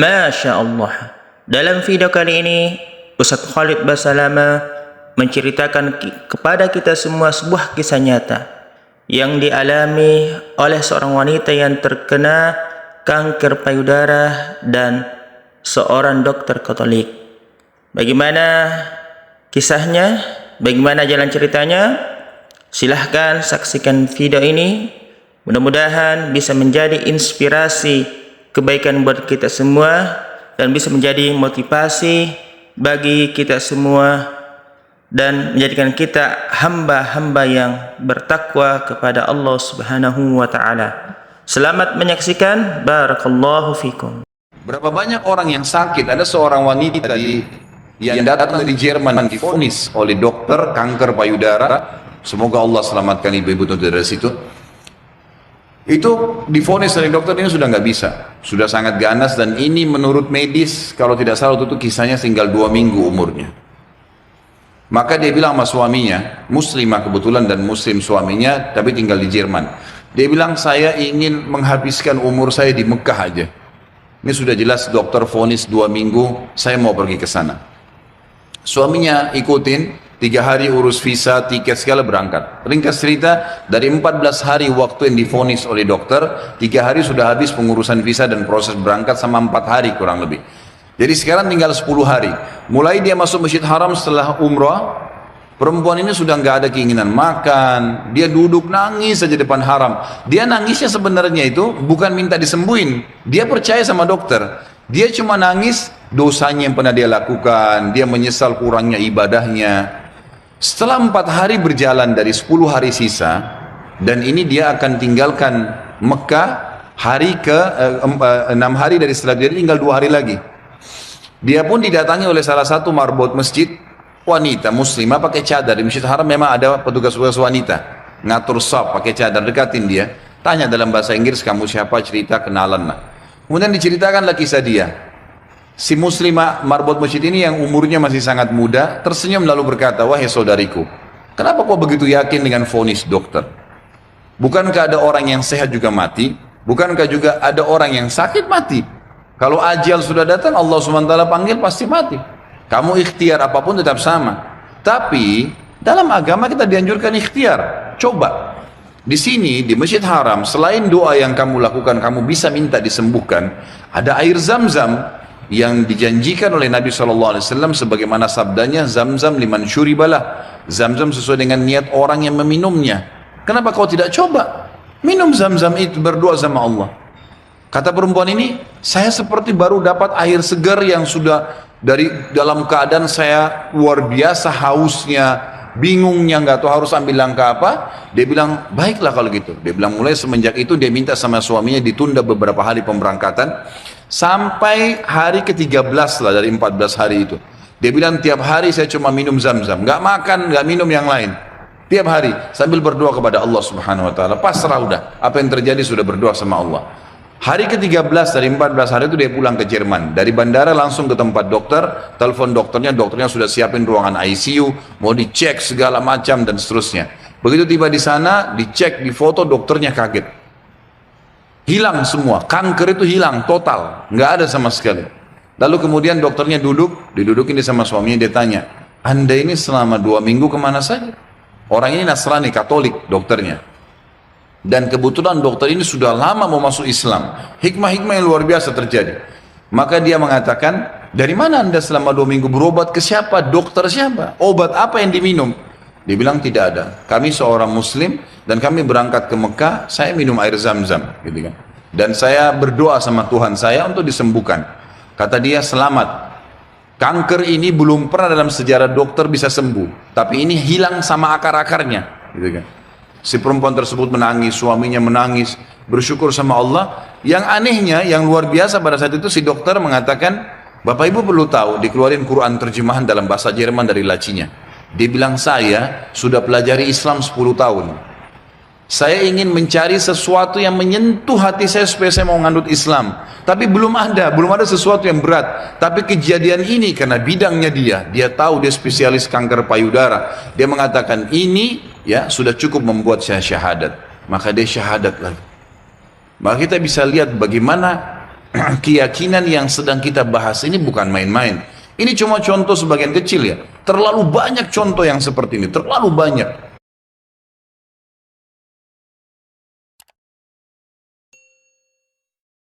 Masya Allah. Dalam video kali ini, Ustadz Khalid Basalamah menceritakan kepada kita semua sebuah kisah nyata yang dialami oleh seorang wanita yang terkena kanker payudara dan seorang dokter Katolik. Bagaimana kisahnya? Bagaimana jalan ceritanya? Silahkan saksikan video ini. Mudah-mudahan bisa menjadi inspirasi kebaikan buat kita semua dan bisa menjadi motivasi bagi kita semua dan menjadikan kita hamba-hamba yang bertakwa kepada Allah Subhanahu wa taala. Selamat menyaksikan. Barakallahu fikum. Berapa banyak orang yang sakit? Ada seorang wanita yang datang dari Jerman divonis oleh dokter kanker payudara. Semoga Allah selamatkan ibu-ibu dari situ. Itu divonis dari dokter ini sudah nggak bisa, sudah sangat ganas, dan ini menurut medis kalau tidak salah itu kisahnya tinggal 2 minggu umurnya. Maka dia bilang sama suaminya, muslimah kebetulan dan muslim suaminya, tapi tinggal di Jerman. Dia bilang, saya ingin menghabiskan umur saya di Mekah aja. Ini sudah jelas dokter vonis 2 minggu, saya mau pergi ke sana. Suaminya ikutin, 3 hari urus visa, tiket segala, berangkat. Ringkas cerita, dari 14 hari waktu yang divonis oleh dokter, 3 hari sudah habis pengurusan visa dan proses berangkat sama 4 hari kurang lebih. Jadi sekarang tinggal 10 hari. Mulai dia masuk Masjid Haram setelah umrah, perempuan ini sudah nggak ada keinginan makan. Dia duduk nangis saja depan haram. Dia nangisnya sebenarnya itu bukan minta disembuhin. Dia percaya sama dokter. Dia cuma nangis dosanya yang pernah dia lakukan. Dia menyesal kurangnya ibadahnya. Setelah 4 hari berjalan dari 10 hari sisa, dan ini dia akan tinggalkan Mekah hari ke 6 hari dari setelah dia tinggal 2 hari lagi. Dia pun didatangi oleh salah satu marbot masjid, wanita muslimah pakai cadar. Di Masjid Haram memang ada petugas-petugas wanita ngatur shaf pakai cadar, dekatin dia, tanya dalam bahasa Inggris, kamu siapa, cerita, kenalan lah. Kemudian diceritakanlah kisah dia. Si muslimah marbot masjid ini yang umurnya masih sangat muda tersenyum lalu berkata, wahai saudariku, kenapa kau begitu yakin dengan vonis dokter? Bukankah ada orang yang sehat juga mati? Bukankah juga ada orang yang sakit mati? Kalau ajal sudah datang, Allah SWT panggil pasti mati. Kamu ikhtiar apapun tetap sama. Tapi dalam agama kita dianjurkan ikhtiar. Coba di sini di Masjid Haram, selain doa yang kamu lakukan, kamu bisa minta disembuhkan. Ada air Zam-Zam yang dijanjikan oleh Nabi SAW sebagaimana sabdanya, Zam-Zam liman syuribalah. Zam-Zam sesuai dengan niat orang yang meminumnya. Kenapa kau tidak coba minum Zam-Zam itu, berdoa sama Allah? Kata perempuan ini, saya seperti baru dapat air segar yang sudah dari dalam keadaan saya luar biasa hausnya, bingungnya, nggak tahu harus ambil langkah apa. Dia bilang, baiklah kalau gitu. Dia bilang mulai semenjak itu dia minta sama suaminya ditunda beberapa hari pemberangkatan sampai hari ke-13 lah dari 14 hari itu. Dia bilang tiap hari saya cuma minum Zam-Zam, nggak makan, nggak minum yang lain. Tiap hari sambil berdoa kepada Allah Subhanahu Wa Taala. Pasrah udah, apa yang terjadi sudah berdoa sama Allah. Hari ke-13 dari 14 hari itu dia pulang ke Jerman. Dari bandara langsung ke tempat dokter, telepon dokternya sudah siapin ruangan ICU, mau dicek segala macam dan seterusnya. Begitu tiba di sana, dicek, difoto, dokternya kaget. Hilang semua, kanker itu hilang total, nggak ada sama sekali. Lalu kemudian dokternya didudukin dia sama suaminya, dia tanya, Anda ini selama 2 minggu kemana saja? Orang ini Nasrani, Katolik dokternya. Dan kebetulan dokter ini sudah lama mau masuk Islam. Hikmah-hikmah yang luar biasa terjadi. Maka dia mengatakan, dari mana Anda selama 2 minggu berobat ke siapa? Dokter siapa? Obat apa yang diminum? Dia bilang tidak ada. Kami seorang muslim dan kami berangkat ke Mekah, saya minum air Zam-Zam, gitu kan. Dan saya berdoa sama Tuhan saya untuk disembuhkan. Kata dia, selamat. Kanker ini belum pernah dalam sejarah dokter bisa sembuh, tapi ini hilang sama akar-akarnya, gitu kan. Si perempuan tersebut menangis, suaminya menangis, bersyukur sama Allah. Yang anehnya, yang luar biasa pada saat itu si dokter mengatakan, Bapak Ibu perlu tahu, dikeluarin Quran terjemahan dalam bahasa Jerman dari lacinya. Dia bilang, saya sudah pelajari Islam 10 tahun. Saya ingin mencari sesuatu yang menyentuh hati saya supaya saya mau ngandut Islam. Tapi belum ada sesuatu yang berat. Tapi kejadian ini karena bidangnya dia tahu dia spesialis kanker payudara. Dia mengatakan ini ya sudah cukup membuat saya syahadat. Maka dia syahadat lagi. Maka kita bisa lihat bagaimana keyakinan yang sedang kita bahas ini bukan main-main. Ini cuma contoh sebagian kecil ya. Terlalu banyak contoh yang seperti ini, terlalu banyak.